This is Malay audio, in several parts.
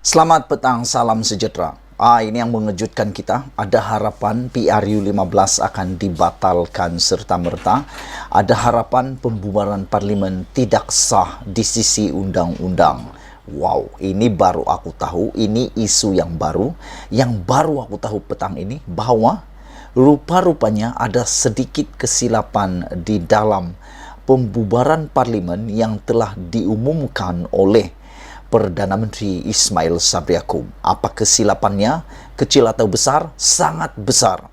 Selamat petang, salam sejahtera. Ini yang mengejutkan kita. Ada harapan PRU 15 akan dibatalkan serta-merta. Ada harapan pembubaran parlimen tidak sah di sisi undang-undang. Wow, ini baru aku tahu. Ini isu yang baru. Yang baru aku tahu petang ini bahwa rupa-rupanya ada sedikit kesilapan di dalam pembubaran parlimen yang telah diumumkan oleh Perdana Menteri Ismail Sabri Yaakob. Apa kesilapannya? Kecil atau besar? Sangat besar.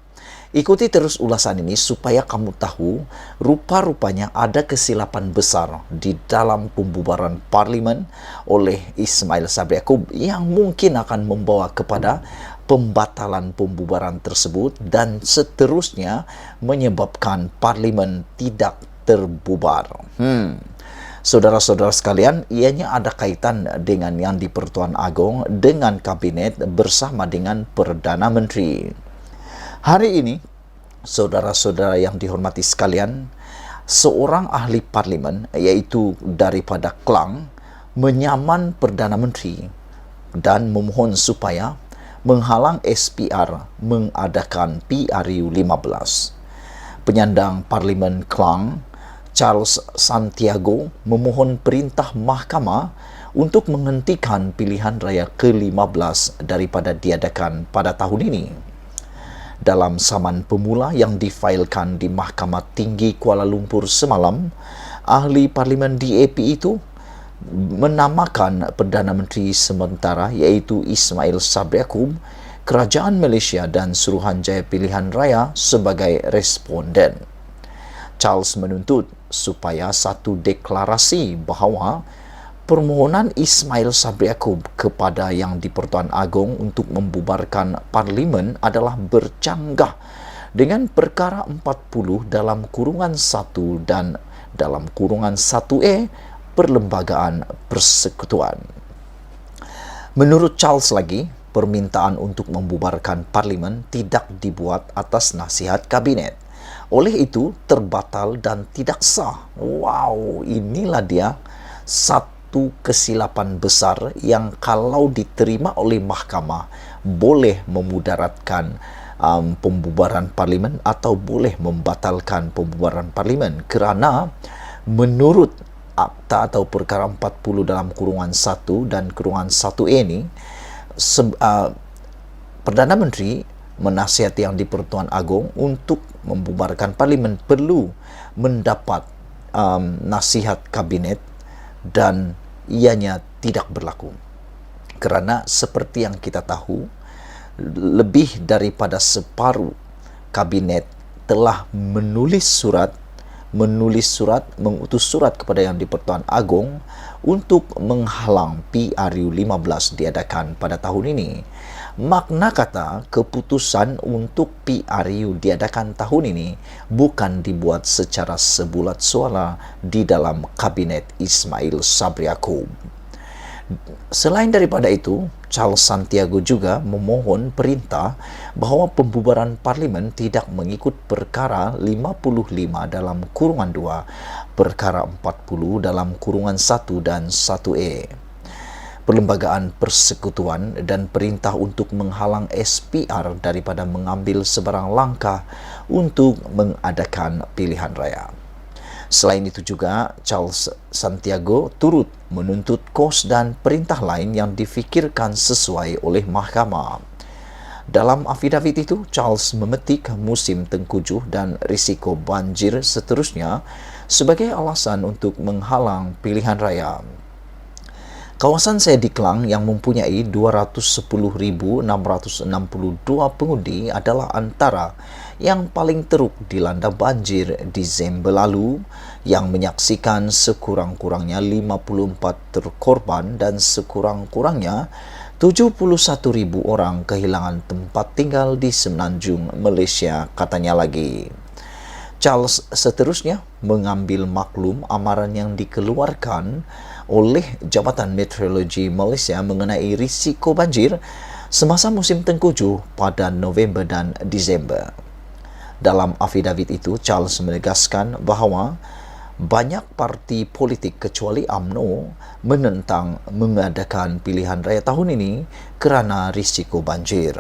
Ikuti terus ulasan ini supaya kamu tahu rupa-rupanya ada kesilapan besar di dalam pembubaran parlimen oleh Ismail Sabri Yaakob yang mungkin akan membawa kepada pembatalan pembubaran tersebut dan seterusnya menyebabkan parlimen tidak terbubar. Saudara-saudara sekalian, ianya ada kaitan dengan yang di Pertuan Agong dengan kabinet bersama dengan Perdana Menteri. Hari ini, saudara-saudara yang dihormati sekalian, seorang ahli parlimen yaitu daripada Klang menyaman Perdana Menteri dan memohon supaya menghalang SPR mengadakan PRU 15. Penyandang parlimen Klang Charles Santiago memohon perintah mahkamah untuk menghentikan pilihan raya ke-15 daripada diadakan pada tahun ini. Dalam saman pemula yang difailkan di Mahkamah Tinggi Kuala Lumpur semalam, ahli parlimen DAP itu menamakan Perdana Menteri sementara iaitu Ismail Sabri Yaakob, Kerajaan Malaysia dan Suruhanjaya Pilihan Raya sebagai responden. Charles menuntut supaya satu deklarasi bahawa permohonan Ismail Sabri Yaakob kepada Yang di-Pertuan Agong untuk membubarkan parlimen adalah bercanggah dengan perkara 40 dalam kurungan 1 dan dalam kurungan 1A Perlembagaan Persekutuan. Menurut Charles lagi, permintaan untuk membubarkan parlimen tidak dibuat atas nasihat kabinet. Oleh itu, terbatal dan tidak sah. Wow, inilah dia satu kesilapan besar yang kalau diterima oleh mahkamah boleh memudaratkan pembubaran parlimen atau boleh membatalkan pembubaran parlimen kerana menurut akta atau perkara 40 dalam kurungan 1 dan kurungan 1A ini, Perdana Menteri menasihati Yang di-Pertuan Agong untuk membubarkan parlimen perlu mendapat nasihat kabinet dan ianya tidak berlaku. Kerana seperti yang kita tahu, lebih daripada separuh kabinet telah mengutus surat kepada Yang di-Pertuan Agong untuk menghalang PRU 15 diadakan pada tahun ini. Makna kata keputusan untuk PRU diadakan tahun ini bukan dibuat secara sebulat suara di dalam kabinet Ismail Sabri Yaakob. Selain daripada itu, Charles Santiago juga memohon perintah bahawa pembubaran parlimen tidak mengikut perkara 55 dalam kurungan 2, perkara 40 dalam kurungan 1 dan 1A. Perlembagaan Persekutuan dan perintah untuk menghalang SPR daripada mengambil sebarang langkah untuk mengadakan pilihan raya. Selain itu juga, Charles Santiago turut menuntut kos dan perintah lain yang difikirkan sesuai oleh mahkamah. Dalam afidavit itu, Charles memetik musim tengkujuh dan risiko banjir seterusnya sebagai alasan untuk menghalang pilihan raya. Kawasan saya di Klang yang mempunyai 210,662 pengundi adalah antara yang paling teruk dilanda banjir Disember lalu yang menyaksikan sekurang-kurangnya 54 korban dan sekurang-kurangnya 71,000 orang kehilangan tempat tinggal di Semenanjung, Malaysia, katanya lagi. Charles seterusnya mengambil maklum amaran yang dikeluarkan oleh Jabatan Meteorologi Malaysia mengenai risiko banjir semasa musim tengkujuh pada November dan Disember. Dalam afidavit itu, Charles menegaskan bahawa Banyak parti politik kecuali UMNO menentang mengadakan pilihan raya tahun ini kerana risiko banjir.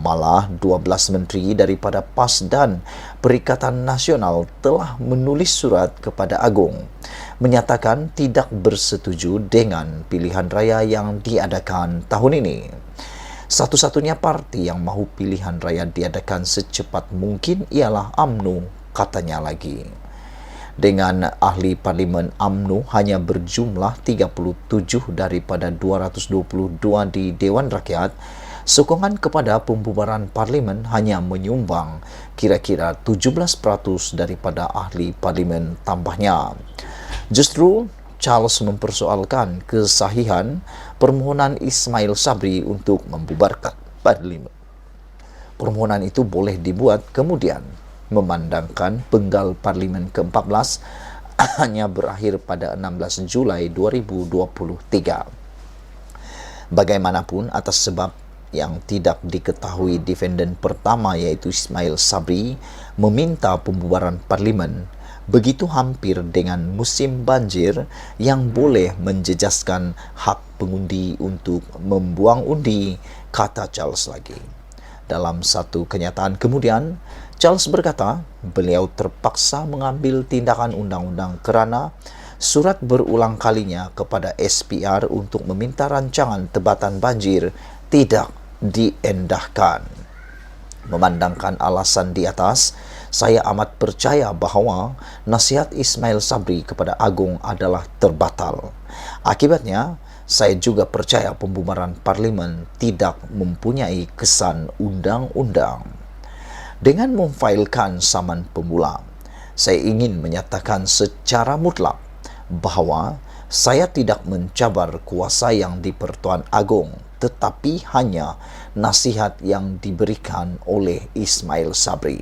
Malah 12 menteri daripada PAS dan Perikatan Nasional telah menulis surat kepada Agong menyatakan tidak bersetuju dengan pilihan raya yang diadakan tahun ini. Satu-satunya parti yang mahu pilihan raya diadakan secepat mungkin ialah UMNO, katanya lagi. Dengan ahli parlimen UMNO hanya berjumlah 37 daripada 222 di Dewan Rakyat, sokongan kepada pembubaran parlimen hanya menyumbang kira-kira 17% daripada ahli parlimen tambahnya. Justru, Charles mempersoalkan kesahihan permohonan Ismail Sabri untuk membubarkan parlimen. Permohonan itu boleh dibuat kemudian, memandangkan penggal parlimen ke-14 hanya berakhir pada 16 Julai 2023. Bagaimanapun, atas sebab yang tidak diketahui, defendant pertama iaitu Ismail Sabri meminta pembubaran parlimen begitu hampir dengan musim banjir yang boleh menjejaskan hak pengundi untuk membuang undi, kata Charles lagi. Dalam satu kenyataan kemudian, Charles berkata beliau terpaksa mengambil tindakan undang-undang kerana surat berulang kalinya kepada SPR untuk meminta rancangan tebatan banjir tidak diendahkan. Memandangkan alasan di atas, saya amat percaya bahawa nasihat Ismail Sabri kepada Agong adalah terbatal. Akibatnya, saya juga percaya pembubaran parlimen tidak mempunyai kesan undang-undang. Dengan memfailkan saman pemula, saya ingin menyatakan secara mutlak bahawa saya tidak mencabar kuasa yang di-Pertuan Agong, tetapi hanya nasihat yang diberikan oleh Ismail Sabri.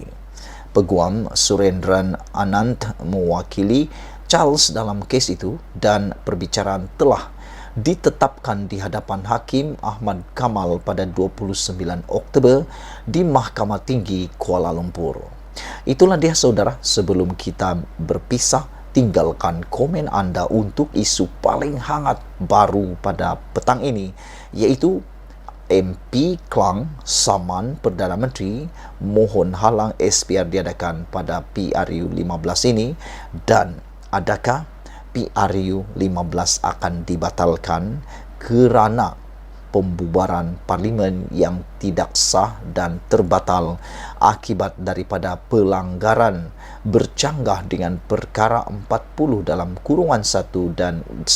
Peguam Surendran Anand mewakili Charles dalam kes itu dan perbicaraan telah ditetapkan di hadapan Hakim Ahmad Kamal pada 29 Oktober di Mahkamah Tinggi Kuala Lumpur. Itulah dia saudara, sebelum kita berpisah, tinggalkan komen anda untuk isu paling hangat baru pada petang ini, iaitu MP Klang saman Perdana Menteri mohon halang SPR diadakan pada PRU 15 ini, dan adakah PRU 15 akan dibatalkan kerana pembubaran parlimen yang tidak sah dan terbatal akibat daripada pelanggaran bercanggah dengan perkara 40 dalam kurungan 1 dan 1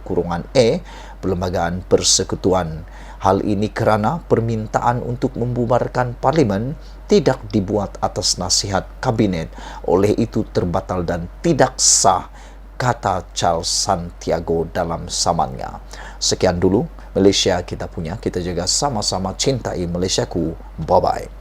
kurungan E Perlembagaan Persekutuan. Hal ini kerana permintaan untuk membubarkan parlimen tidak dibuat atas nasihat kabinet, oleh itu terbatal dan tidak sah, kata Charles Santiago dalam samannya. Sekian dulu Malaysia kita punya, kita jaga sama-sama cintai Malaysiaku. Bye-bye.